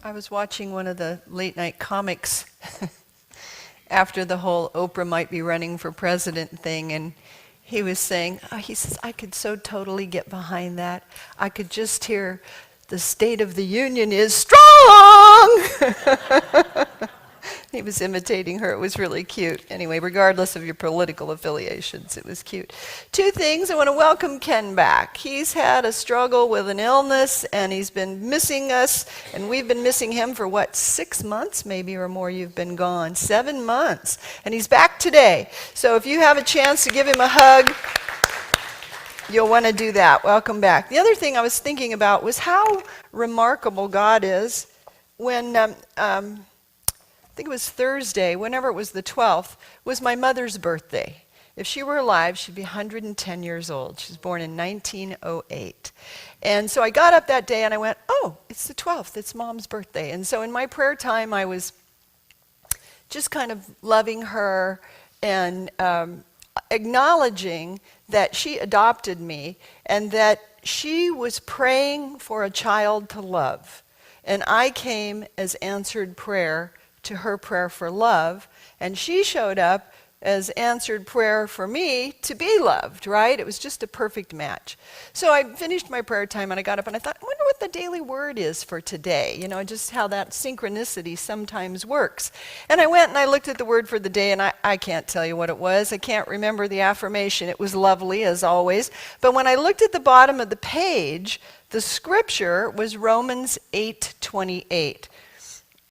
I was watching one of the late night comics after the whole Oprah might be running for president thing, and he was saying, he says, I could so totally get behind that. I could just hear the State of the Union is strong. He was imitating her. It was really cute. Anyway, regardless of your political affiliations, it was cute. Two things. I want to welcome Ken back. He's had a struggle with an illness, and he's been missing us, and we've been missing him for, 6 months maybe or more you've been gone? 7 months. And he's back today. So if you have a chance to give him a hug, you'll want to do that. Welcome back. The other thing I was thinking about was how remarkable God is when... I think it was Thursday, whenever it was the 12th, was my mother's birthday. If she were alive, she'd be 110 years old. She was born in 1908. And so I got up that day and I went, oh, it's the 12th, it's Mom's birthday. And so in my prayer time, I was just kind of loving her and acknowledging that she adopted me and that she was praying for a child to love. And I came as answered prayer to her prayer for love, and she showed up as answered prayer for me to be loved, right? It was just a perfect match. So I finished my prayer time and I got up and I thought, I wonder what the daily word is for today, just how that synchronicity sometimes works. And I went and I looked at the word for the day, and I can't tell you what it was. I can't remember the affirmation. It was lovely as always. But when I looked at the bottom of the page, the scripture was Romans 8:28.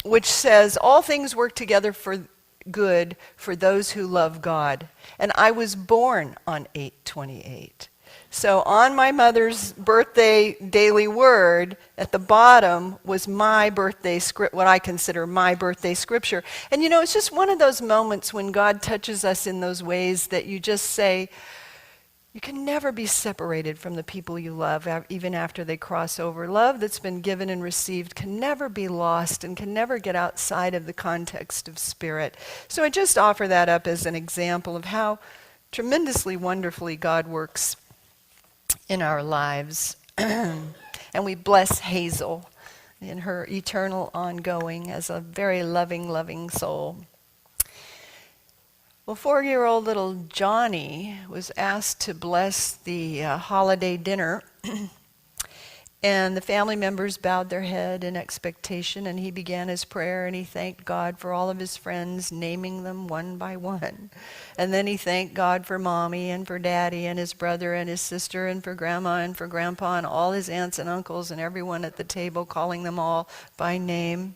which says, all things work together for good for those who love God. And I was born on 8/28. So on my mother's birthday daily word, at the bottom was my birthday script, what I consider my birthday scripture. And it's just one of those moments when God touches us in those ways that you just say, you can never be separated from the people you love, even after they cross over. Love that's been given and received can never be lost and can never get outside of the context of spirit. So I just offer that up as an example of how tremendously wonderfully God works in our lives. And we bless Hazel in her eternal ongoing as a very loving, loving soul. Well, 4-year-old little Johnny was asked to bless the holiday dinner, and the family members bowed their head in expectation, and he began his prayer, and he thanked God for all of his friends, naming them one by one. And then he thanked God for Mommy and for Daddy and his brother and his sister and for Grandma and for Grandpa and all his aunts and uncles and everyone at the table, calling them all by name.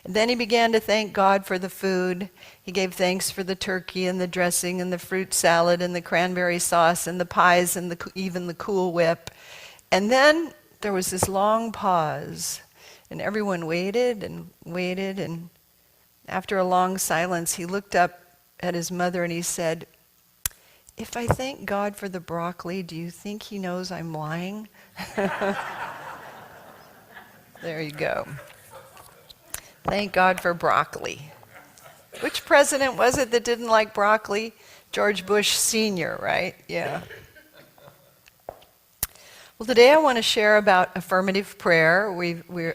And then he began to thank God for the food. He gave thanks for the turkey and the dressing and the fruit salad and the cranberry sauce and the pies and even the Cool Whip. And then there was this long pause, and everyone waited, and after a long silence, he looked up at his mother and he said, if I thank God for the broccoli, do you think he knows I'm lying? There you go. Thank God for broccoli. Which president was it that didn't like broccoli? George Bush Sr., right? Yeah. Well, today I want to share about affirmative prayer.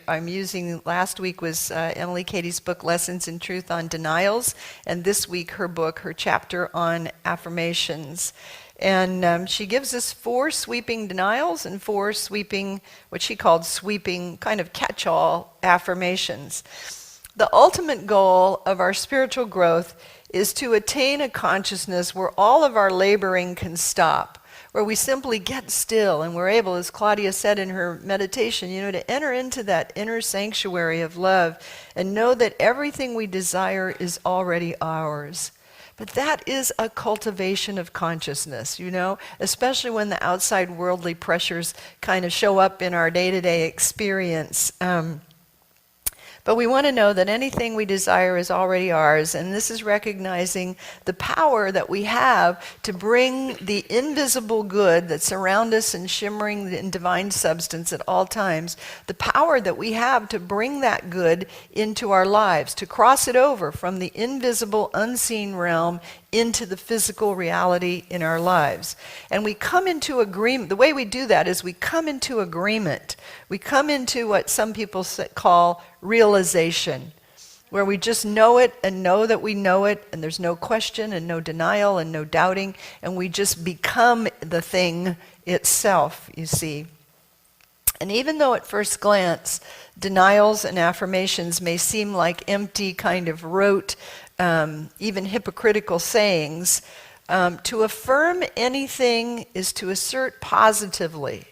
I'm using, last week was Emily Katie's book, Lessons in Truth on Denials, and this week her chapter on affirmations. And she gives us 4 sweeping denials and 4 sweeping, what she called sweeping, kind of catch-all affirmations. The ultimate goal of our spiritual growth is to attain a consciousness where all of our laboring can stop, where we simply get still and we're able, as Claudia said in her meditation, to enter into that inner sanctuary of love and know that everything we desire is already ours. But that is a cultivation of consciousness, especially when the outside worldly pressures kind of show up in our day-to-day experience. But we want to know that anything we desire is already ours, and this is recognizing the power that we have to bring the invisible good that's around us and shimmering in divine substance at all times, the power that we have to bring that good into our lives, to cross it over from the invisible, unseen realm into the physical reality in our lives. And we come into agreement. The way we do that is we come into agreement. We come into what some people call realization, where we just know it and know that we know it, and there's no question and no denial and no doubting, and we just become the thing itself, you see. And even though at first glance, denials and affirmations may seem like empty, kind of rote, even hypocritical sayings, to affirm anything is to assert positively,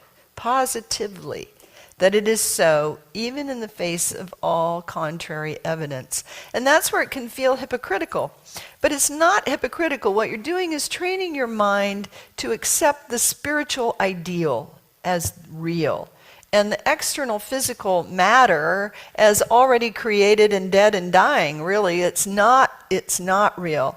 that it is so, even in the face of all contrary evidence. And that's where it can feel hypocritical. But it's not hypocritical. What you're doing is training your mind to accept the spiritual ideal as real, and the external physical matter as already created and dead and dying. Really, it's not real.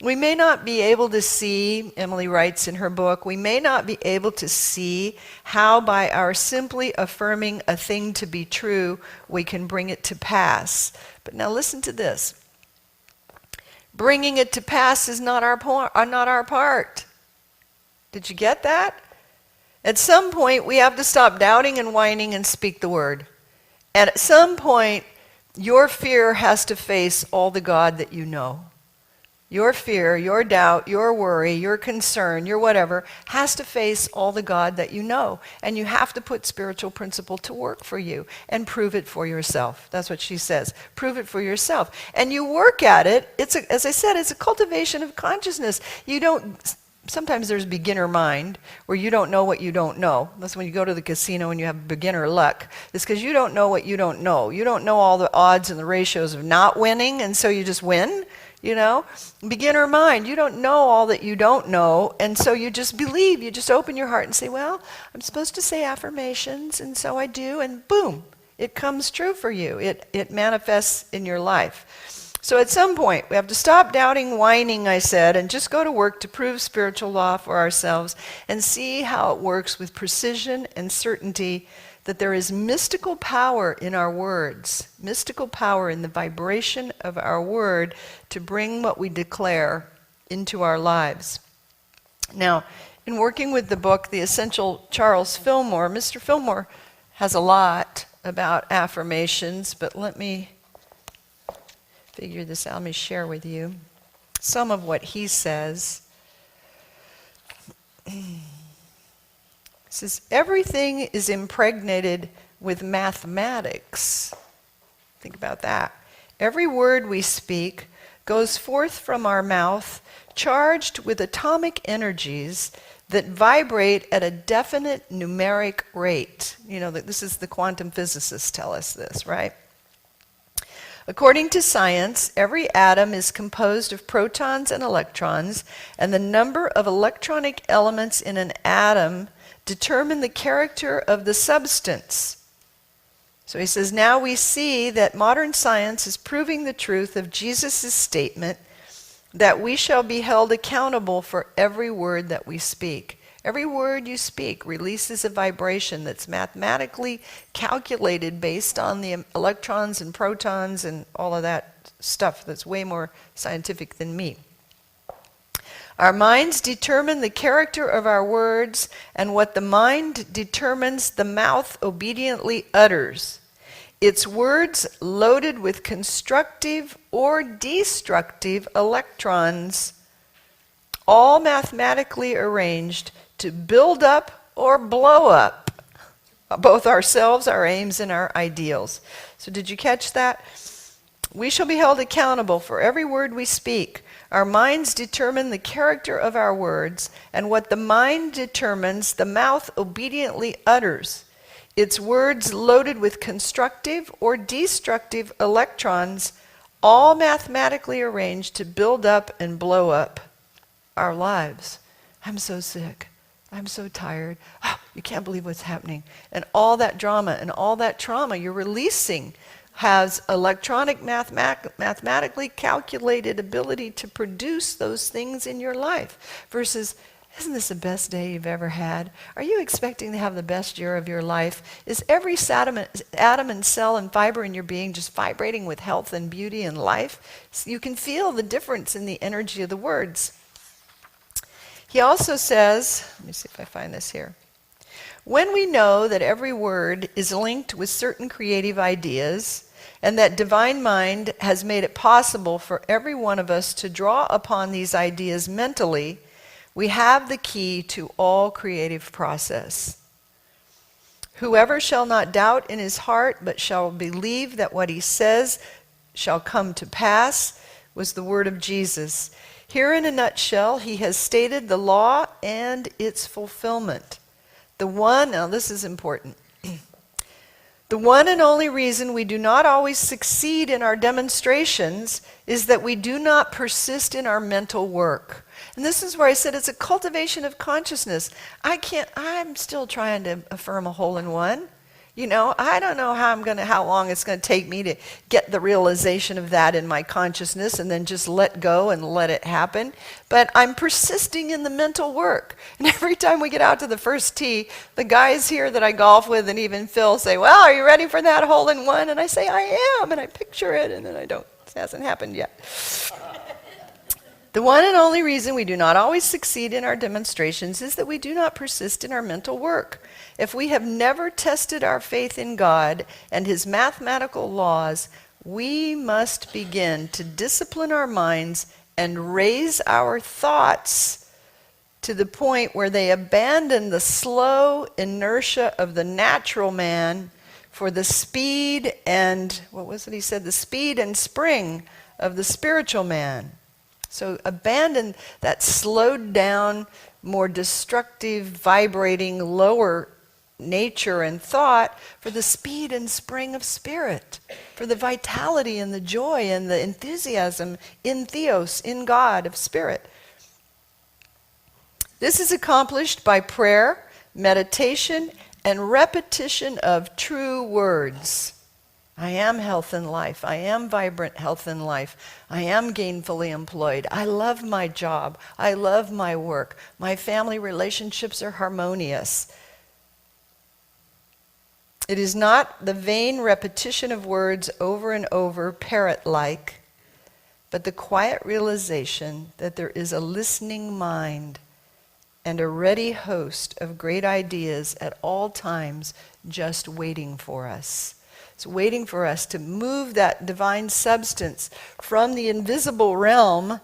We may not be able to see, Emily writes in her book, we may not be able to see how by our simply affirming a thing to be true, we can bring it to pass. But now listen to this. Bringing it to pass is not our part. Did you get that? At some point, we have to stop doubting and whining and speak the word. And at some point, your fear has to face all the God that you know. Your fear, your doubt, your worry, your concern, your whatever, has to face all the God that you know. And you have to put spiritual principle to work for you and prove it for yourself. That's what she says. Prove it for yourself. And you work at it. As I said, it's a cultivation of consciousness. Sometimes there's beginner mind where you don't know what you don't know. That's when you go to the casino and you have beginner luck. It's because you don't know what you don't know. You don't know all the odds and the ratios of not winning, and so you just win. You know, beginner mind, you don't know all that you don't know, and so you just believe, you just open your heart and say, well, I'm supposed to say affirmations, and so I do, and boom, it comes true for you. It manifests in your life. So at some point, we have to stop doubting, whining, I said, and just go to work to prove spiritual law for ourselves and see how it works with precision and certainty, that there is mystical power in our words, mystical power in the vibration of our word to bring what we declare into our lives. Now, in working with the book, The Essential Charles Fillmore, Mr. Fillmore has a lot about affirmations, but let me figure this out. Let me share with you some of what he says. It says, everything is impregnated with mathematics. Think about that. Every word we speak goes forth from our mouth charged with atomic energies that vibrate at a definite numeric rate. You know, this is the quantum physicists tell us this, right? According to science, every atom is composed of protons and electrons, and the number of electronic elements in an atom determine the character of the substance. So he says, now we see that modern science is proving the truth of Jesus' statement that we shall be held accountable for every word that we speak. Every word you speak releases a vibration that's mathematically calculated based on the electrons and protons and all of that stuff that's way more scientific than me. Our minds determine the character of our words, and what the mind determines, the mouth obediently utters. Its words loaded with constructive or destructive electrons, all mathematically arranged to build up or blow up both ourselves, our aims, and our ideals. So did you catch that? We shall be held accountable for every word we speak. Our minds determine the character of our words, and what the mind determines, the mouth obediently utters. Its words loaded with constructive or destructive electrons, all mathematically arranged to build up and blow up our lives. I'm so sick. I'm so tired. Oh, you can't believe what's happening. And all that drama and all that trauma you're releasing has electronic, mathematically calculated ability to produce those things in your life, versus Isn't this the best day you've ever had? Are you expecting to have the best year of your life? Is every atom and cell and fiber in your being just vibrating with health and beauty and life? So you can feel the difference in the energy of the words. He also says, let me see if I find this here. When we know that every word is linked with certain creative ideas, and that divine mind has made it possible for every one of us to draw upon these ideas mentally, we have the key to all creative process. Whoever shall not doubt in his heart, but shall believe that what he says shall come to pass, was the word of Jesus. Here in a nutshell, he has stated the law and its fulfillment. Now this is important. The one and only reason we do not always succeed in our demonstrations is that we do not persist in our mental work. And this is where I said it's a cultivation of consciousness. I'm still trying to affirm a hole-in-one. I don't know how long it's going to take me to get the realization of that in my consciousness and then just let go and let it happen. But I'm persisting in the mental work. And every time we get out to the first tee, the guys here that I golf with and even Phil say, well, are you ready for that hole-in-one? And I say, I am. And I picture it, and then I don't. It hasn't happened yet. The one and only reason we do not always succeed in our demonstrations is that we do not persist in our mental work. If we have never tested our faith in God and his mathematical laws, we must begin to discipline our minds and raise our thoughts to the point where they abandon the slow inertia of the natural man for the speed and, the speed and spring of the spiritual man. So abandon that slowed down, more destructive, vibrating, lower nature and thought for the speed and spring of spirit, for the vitality and the joy and the enthusiasm in Theos, in God, of spirit. This is accomplished by prayer, meditation, and repetition of true words. I am health and life. I am vibrant health and life. I am gainfully employed. I love my job. I love my work. My family relationships are harmonious. It is not the vain repetition of words over and over, parrot-like, but the quiet realization that there is a listening mind and a ready host of great ideas at all times just waiting for us. It's waiting for us to move that divine substance from the invisible realm.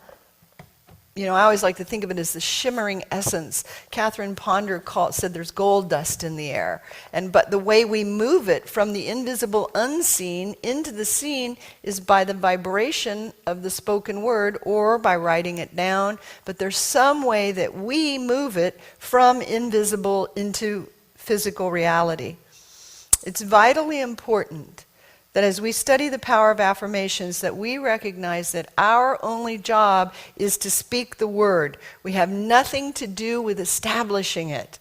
I always like to think of it as the shimmering essence. Catherine Ponder said there's gold dust in the air. But the way we move it from the invisible unseen into the seen is by the vibration of the spoken word or by writing it down. But there's some way that we move it from invisible into physical reality. It's vitally important that as we study the power of affirmations, that we recognize that our only job is to speak the word. We have nothing to do with establishing it.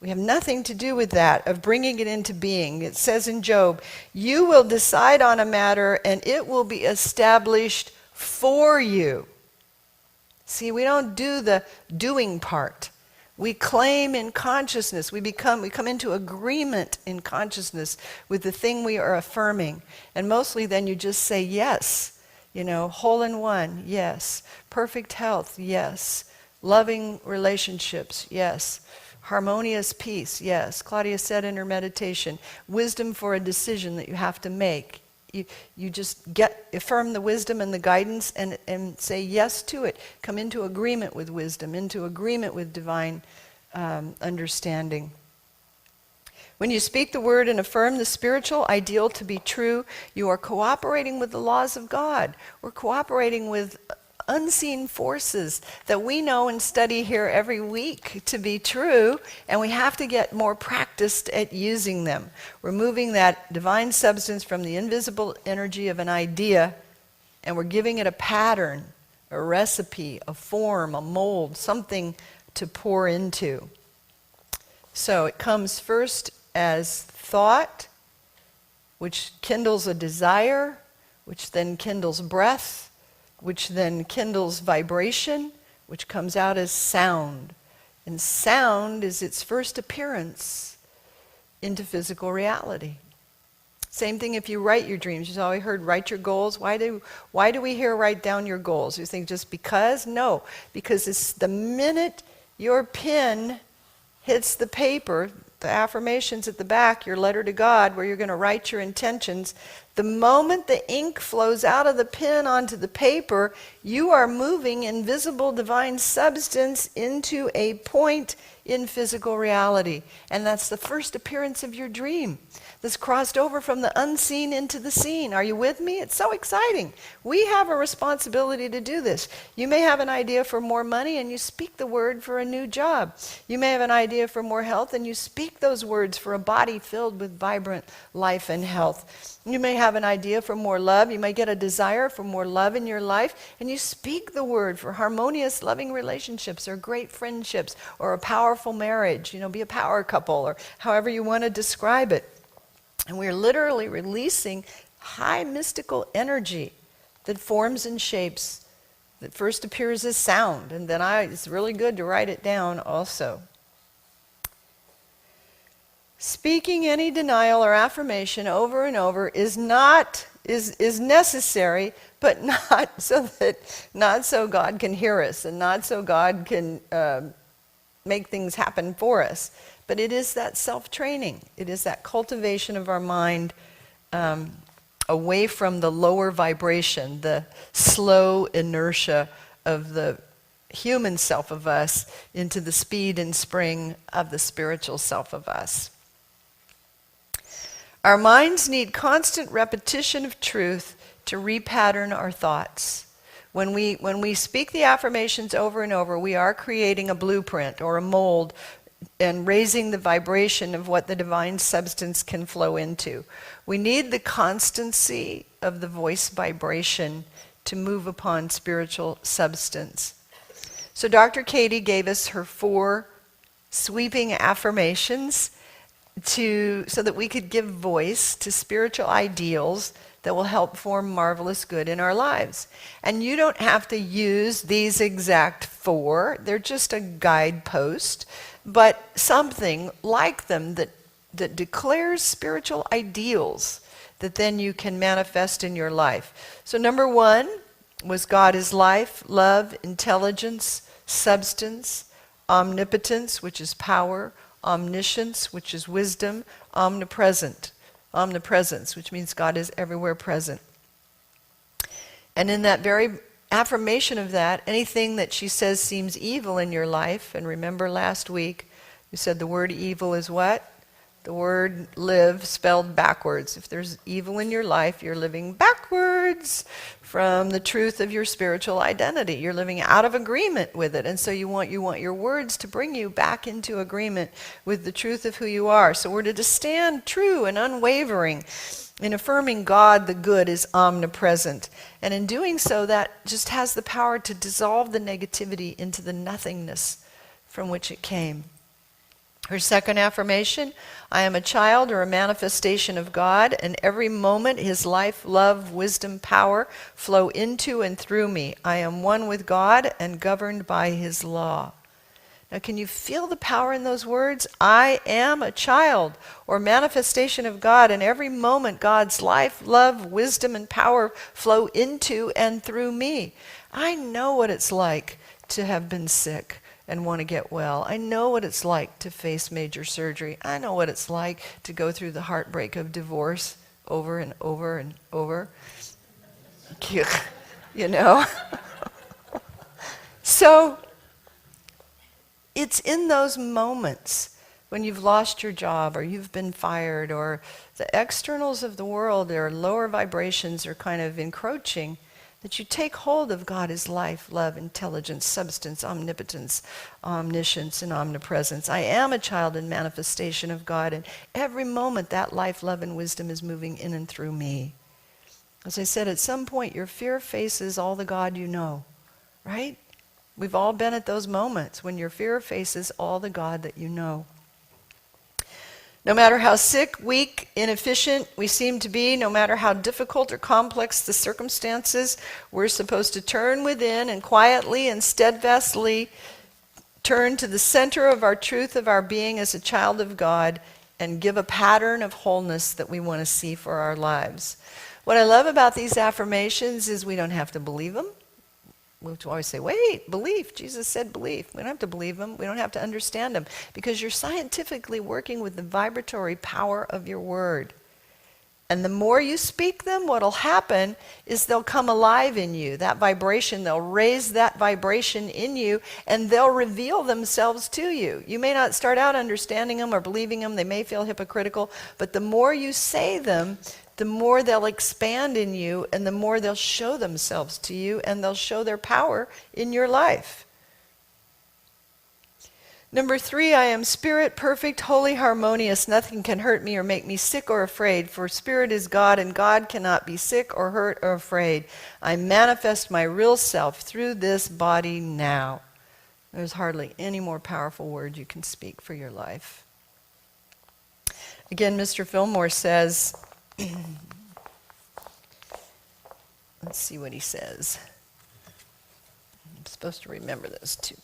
We have nothing to do with that, of bringing it into being. It says in Job, you will decide on a matter and it will be established for you. See, we don't do the doing part. We claim in consciousness. We come into agreement in consciousness with the thing we are affirming. And mostly then you just say yes. Whole in one, yes. Perfect health, yes. Loving relationships, yes. Harmonious peace, yes. Claudia said in her meditation, wisdom for a decision that you have to make. You just affirm the wisdom and the guidance and say yes to it. Come into agreement with wisdom, into agreement with divine understanding. When you speak the word and affirm the spiritual ideal to be true, you are cooperating with the laws of God. We're cooperating with unseen forces that we know and study here every week to be true, and we have to get more practiced at using them. We're moving that divine substance from the invisible energy of an idea, and we're giving it a pattern, a recipe, a form, a mold, something to pour into. So it comes first as thought, which kindles a desire, which then kindles breath, which then kindles vibration, which comes out as sound. And sound is its first appearance into physical reality. Same thing if you write your dreams. You've always heard write your goals. Why do we hear write down your goals? You think just because? No, because it's the minute your pen hits the paper, the affirmations at the back, your letter to God, where you're going to write your intentions, the moment the ink flows out of the pen onto the paper, you are moving invisible divine substance into a point in physical reality. And that's the first appearance of your dream. That's crossed over from the unseen into the seen. Are you with me? It's so exciting. We have a responsibility to do this. You may have an idea for more money and you speak the word for a new job. You may have an idea for more health and you speak those words for a body filled with vibrant life and health. You may have an idea for more love. You may get a desire for more love in your life and you speak the word for harmonious, loving relationships or great friendships or a powerful marriage. Be a power couple or however you want to describe it. And we're literally releasing high mystical energy that forms and shapes, that first appears as sound. And then it's really good to write it down also. Speaking any denial or affirmation over and over is necessary, but not so God can hear us and not so God can make things happen for us. But it is that self-training. It is that cultivation of our mind away from the lower vibration, the slow inertia of the human self of us into the speed and spring of the spiritual self of us. Our minds need constant repetition of truth to repattern our thoughts. When we speak the affirmations over and over, we are creating a blueprint or a mold and raising the vibration of what the divine substance can flow into. We need the constancy of the voice vibration to move upon spiritual substance. So Dr. Katie gave us her 4 sweeping affirmations so that we could give voice to spiritual ideals that will help form marvelous good in our lives. And you don't have to use these exact 4. They're just a guidepost, but something like them that declares spiritual ideals that then you can manifest in your life. So number 1 was God is life, love, intelligence, substance, omnipotence, which is power, omniscience, which is wisdom, omnipresence, which means God is everywhere present. And in that very affirmation of that, anything that she says seems evil in your life, and remember last week, you said the word evil is what? The word live spelled backwards. If there's evil in your life, you're living backwards from the truth of your spiritual identity. You're living out of agreement with it. And so you want your words to bring you back into agreement with the truth of who you are. So we're to stand true and unwavering in affirming God, the good, is omnipresent. And in doing so, that just has the power to dissolve the negativity into the nothingness from which it came. Her second affirmation, I am a child or a manifestation of God, and every moment His life, love, wisdom, power flow into and through me. I am one with God and governed by His law. Now, can you feel the power in those words? I am a child or manifestation of God, and every moment God's life, love, wisdom, and power flow into and through me. I know what it's like to have been sick and want to get well. I know what it's like to face major surgery. I know what it's like to go through the heartbreak of divorce over and over and over. You know? So, it's in those moments when you've lost your job or you've been fired or the externals of the world or lower vibrations are kind of encroaching, that you take hold of God as life, love, intelligence, substance, omnipotence, omniscience, and omnipresence. I am a child and manifestation of God, and every moment that life, love, and wisdom is moving in and through me. As I said, at some point your fear faces all the God you know, right? We've all been at those moments when your fear faces all the God that you know. No matter how sick, weak, inefficient we seem to be, no matter how difficult or complex the circumstances, we're supposed to turn within and quietly and steadfastly turn to the center of our truth of our being as a child of God, and give a pattern of wholeness that we want to see for our lives. What I love about these affirmations is we don't have to believe them. We have to always say, wait, belief. Jesus said belief. We don't have to believe them. We don't have to understand them, because you're scientifically working with the vibratory power of your word. And the more you speak them, what will happen is they'll come alive in you. That vibration, they'll raise that vibration in you, and they'll reveal themselves to you. You may not start out understanding them or believing them. They may feel hypocritical, but the more you say them, the more they'll expand in you, and the more they'll show themselves to you, and they'll show their power in your life. Number 3, I am spirit, perfect, holy, harmonious. Nothing can hurt me or make me sick or afraid, for spirit is God, and God cannot be sick or hurt or afraid. I manifest my real self through this body now. There's hardly any more powerful word you can speak for your life. Again, Mr. Fillmore says, let's see what he says. I'm supposed to remember this too.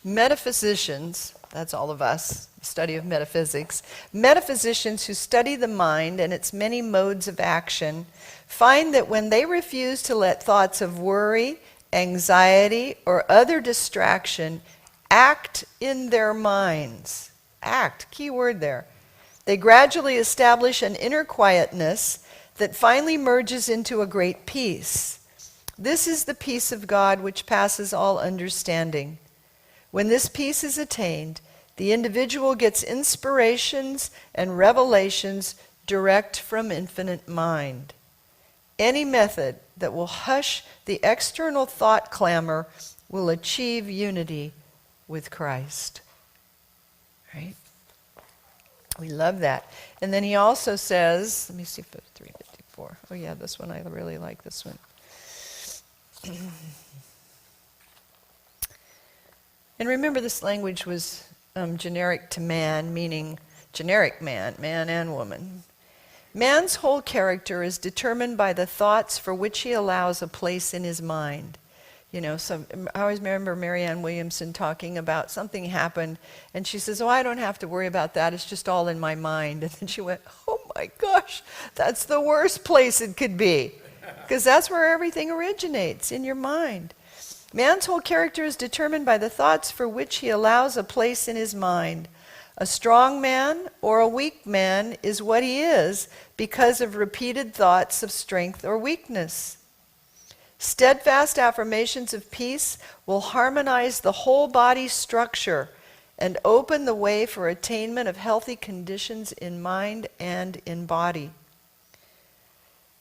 Metaphysicians, that's all of us, study of metaphysics, metaphysicians who study the mind and its many modes of action find that when they refuse to let thoughts of worry, anxiety, or other distraction act in their minds, act, key word there, they gradually establish an inner quietness that finally merges into a great peace. This is the peace of God which passes all understanding. When this peace is attained, the individual gets inspirations and revelations direct from infinite mind. Any method that will hush the external thought clamor will achieve unity with Christ. Right? We love that. And then he also says, let me see if it's 354. Oh yeah, this one, I really like this one. And remember, this language was generic to man, meaning generic man, man and woman. Man's whole character is determined by the thoughts for which he allows a place in his mind. You know, so I always remember Marianne Williamson talking about something happened, and she says, oh, I don't have to worry about that. It's just all in my mind. And then she went, oh my gosh, that's the worst place it could be, because that's where everything originates, in your mind. Man's whole character is determined by the thoughts for which he allows a place in his mind. A strong man or a weak man is what he is because of repeated thoughts of strength or weakness. Steadfast affirmations of peace will harmonize the whole body structure and open the way for attainment of healthy conditions in mind and in body.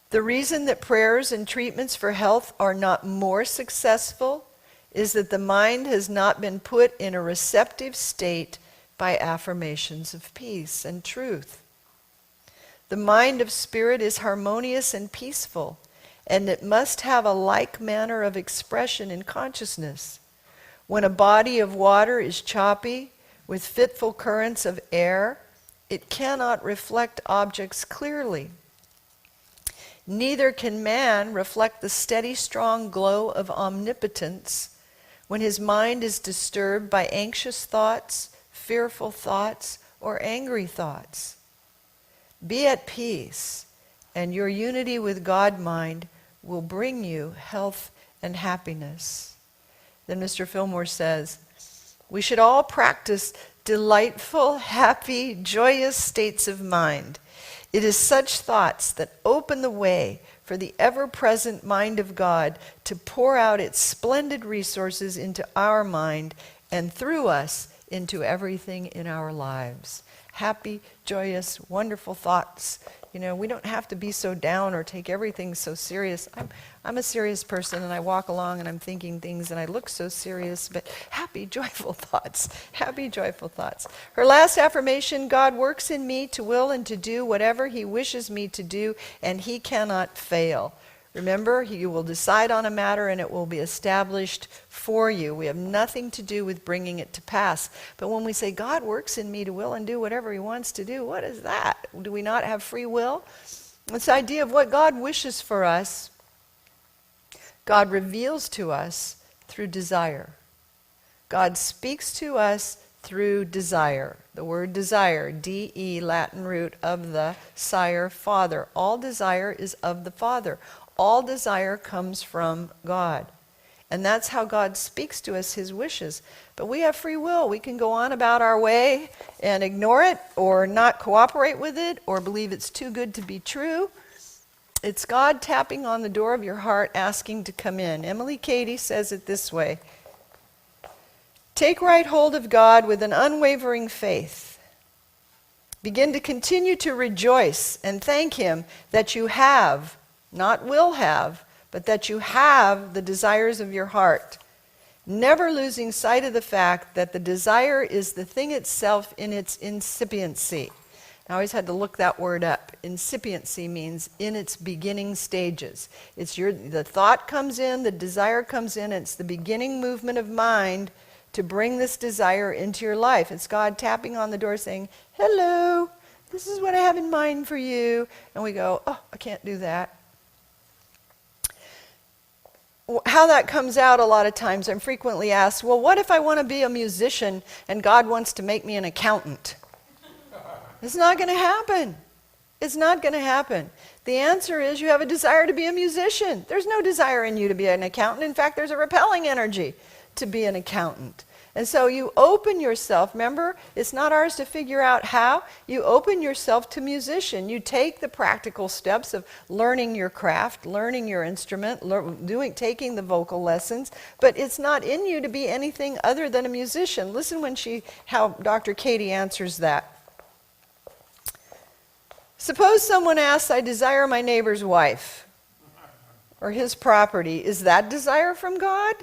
The reason that prayers and treatments for health are not more successful is that the mind has not been put in a receptive state by affirmations of peace and truth. The mind of spirit is harmonious and peaceful, and it must have a like manner of expression in consciousness. When a body of water is choppy, with fitful currents of air, it cannot reflect objects clearly. Neither can man reflect the steady, strong glow of omnipotence when his mind is disturbed by anxious thoughts, fearful thoughts, or angry thoughts. Be at peace, and your unity with God mind will bring you health and happiness. Then Mr. Fillmore says, we should all practice delightful, happy, joyous states of mind. It is such thoughts that open the way for the ever-present mind of God to pour out its splendid resources into our mind and through us into everything in our lives. Happy, joyous, wonderful thoughts. You know, we don't have to be so down or take everything so serious. I'm a serious person, and I walk along and I'm thinking things and I look so serious, but happy, joyful thoughts. Happy, joyful thoughts. Her last affirmation, God works in me to will and to do whatever he wishes me to do, and he cannot fail. Remember, you will decide on a matter and it will be established for you. We have nothing to do with bringing it to pass. But when we say God works in me to will and do whatever he wants to do, what is that? Do we not have free will? This idea of what God wishes for us. God reveals to us through desire. God speaks to us through desire. The word desire, D-E, Latin root of the sire, father. All desire is of the Father. All desire comes from God. And that's how God speaks to us his wishes. But we have free will. We can go on about our way and ignore it or not cooperate with it or believe it's too good to be true. It's God tapping on the door of your heart asking to come in. Emily Cady says it this way. Take right hold of God with an unwavering faith. Begin to continue to rejoice and thank him that you have, not will have, but that you have the desires of your heart, never losing sight of the fact that the desire is the thing itself in its incipiency. I always had to look that word up. Incipiency means in its beginning stages. The thought comes in, the desire comes in, it's the beginning movement of mind to bring this desire into your life. It's God tapping on the door saying, hello, this is what I have in mind for you. And we go, oh, I can't do that. How that comes out a lot of times, I'm frequently asked, well, what if I want to be a musician and God wants to make me an accountant? It's not going to happen. It's not going to happen. The answer is you have a desire to be a musician. There's no desire in you to be an accountant. In fact, there's a repelling energy to be an accountant. And so you open yourself, remember, it's not ours to figure out how. You open yourself to musician. You take the practical steps of learning your craft, learning your instrument, taking the vocal lessons, but it's not in you to be anything other than a musician. Listen how Dr. Cady answers that. Suppose someone asks, I desire my neighbor's wife or his property. Is that desire from God?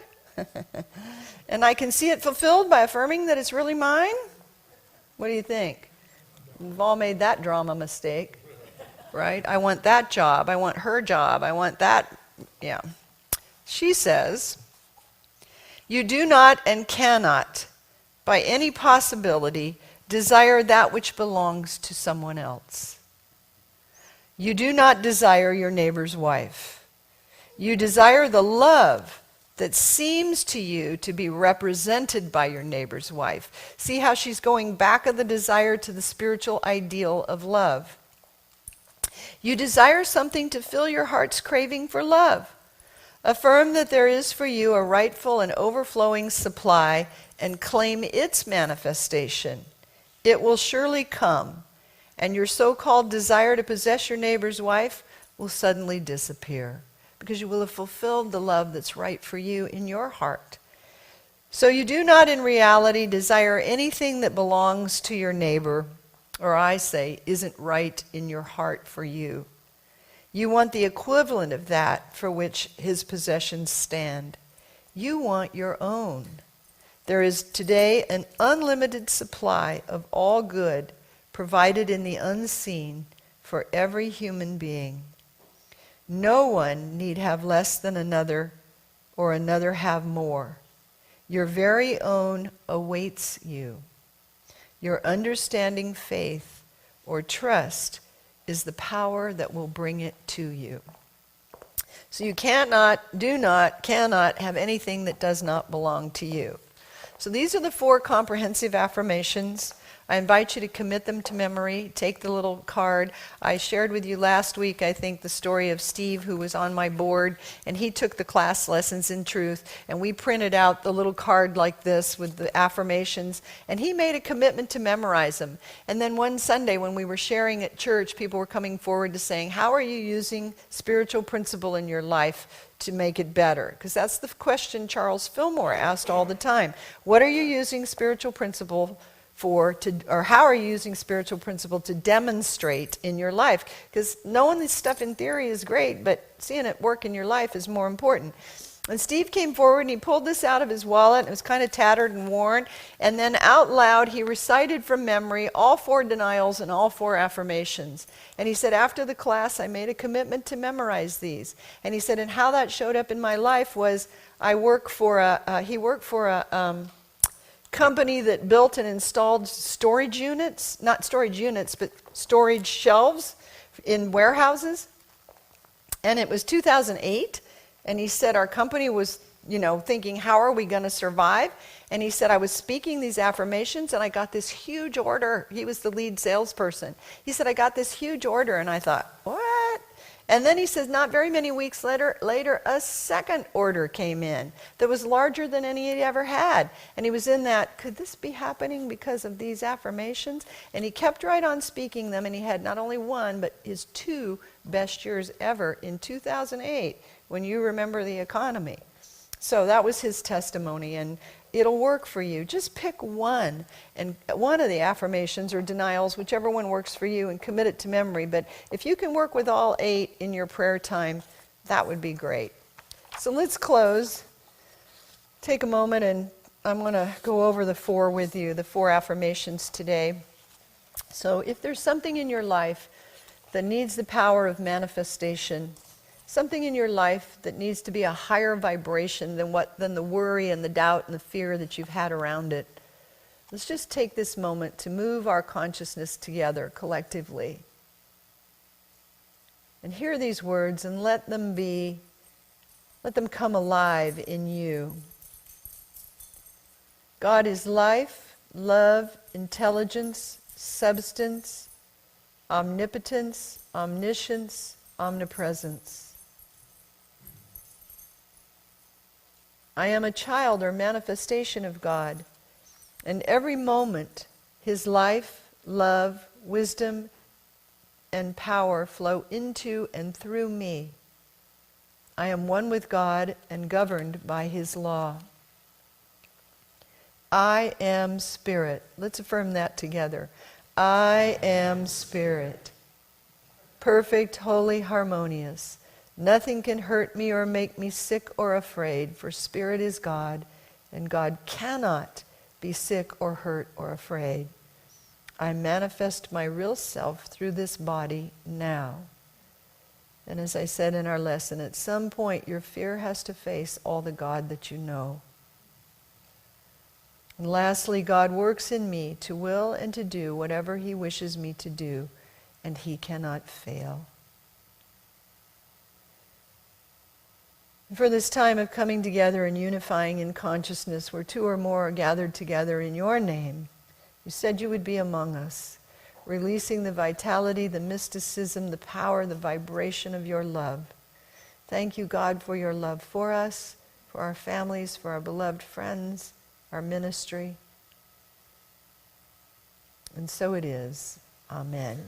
And I can see it fulfilled by affirming that it's really mine? What do you think? We've all made that drama mistake, right? I want that job. I want her job. I want that. Yeah. She says, you do not and cannot, by any possibility, desire that which belongs to someone else. You do not desire your neighbor's wife. You desire the love that seems to you to be represented by your neighbor's wife. See how she's going back of the desire to the spiritual ideal of love. You desire something to fill your heart's craving for love. Affirm that there is for you a rightful and overflowing supply and claim its manifestation. It will surely come, and your so-called desire to possess your neighbor's wife will suddenly disappear, because you will have fulfilled the love that's right for you in your heart. So you do not in reality desire anything that belongs to your neighbor, or I say, isn't right in your heart for you. You want the equivalent of that for which his possessions stand. You want your own. There is today an unlimited supply of all good provided in the unseen for every human being. No one need have less than another, or another have more. Your very own awaits you. Your understanding faith or trust is the power that will bring it to you. So you cannot have anything that does not belong to you. So these are the 4 comprehensive affirmations. I invite you to commit them to memory. Take the little card. I shared with you last week, I think, the story of Steve, who was on my board, and he took the class Lessons in Truth, and we printed out the little card like this with the affirmations, and he made a commitment to memorize them. And then one Sunday when we were sharing at church, people were coming forward to saying, how are you using spiritual principle in your life to make it better? Because that's the question Charles Fillmore asked all the time. What are you using spiritual principle for, or how are you using spiritual principle to demonstrate in your life? Because knowing this stuff in theory is great, but seeing it work in your life is more important. And Steve came forward and he pulled this out of his wallet, and it was kind of tattered and worn, and then out loud he recited from memory all 4 denials and all 4 affirmations. And he said, after the class I made a commitment to memorize these. And he said, and how that showed up in my life was he worked for a company that built and installed storage units, not storage units, but storage shelves in warehouses. And it was 2008, And he said our company was, thinking, how are we going to survive? And he said, I was speaking these affirmations and I got this huge order. He was the lead salesperson. He said, I got this huge order. And I thought, what? And then he says, not very many weeks later, a second order came in that was larger than any he'd ever had. And he was in that, could this be happening because of these affirmations? And he kept right on speaking them, and he had not only one, but his 2 best years ever in 2008, when you remember the economy. So that was his testimony, and it'll work for you. Just pick one, and one of the affirmations or denials, whichever one works for you, and commit it to memory. But if you can work with all 8 in your prayer time, that would be great. So let's close. Take a moment, and I'm going to go over the 4 with you, the 4 affirmations today. So if there's something in your life that needs the power of manifestation, something in your life that needs to be a higher vibration than the worry and the doubt and the fear that you've had around it, let's just take this moment to move our consciousness together collectively. And hear these words and let them come alive in you. God is life, love, intelligence, substance, omnipotence, omniscience, omnipresence. I am a child or manifestation of God, and every moment His life, love, wisdom, and power flow into and through me. I am one with God and governed by His law. I am spirit. Let's affirm that together. I am spirit. Perfect, holy, harmonious. Nothing can hurt me or make me sick or afraid, for spirit is God, and God cannot be sick or hurt or afraid. I manifest my real self through this body now. And as I said in our lesson, at some point your fear has to face all the God that you know. And lastly, God works in me to will and to do whatever He wishes me to do, and He cannot fail. For this time of coming together and unifying in consciousness, where 2 or more are gathered together in your name, you said you would be among us, releasing the vitality, the mysticism, the power, the vibration of your love. Thank you, God, for your love for us, for our families, for our beloved friends, our ministry. And so it is. Amen.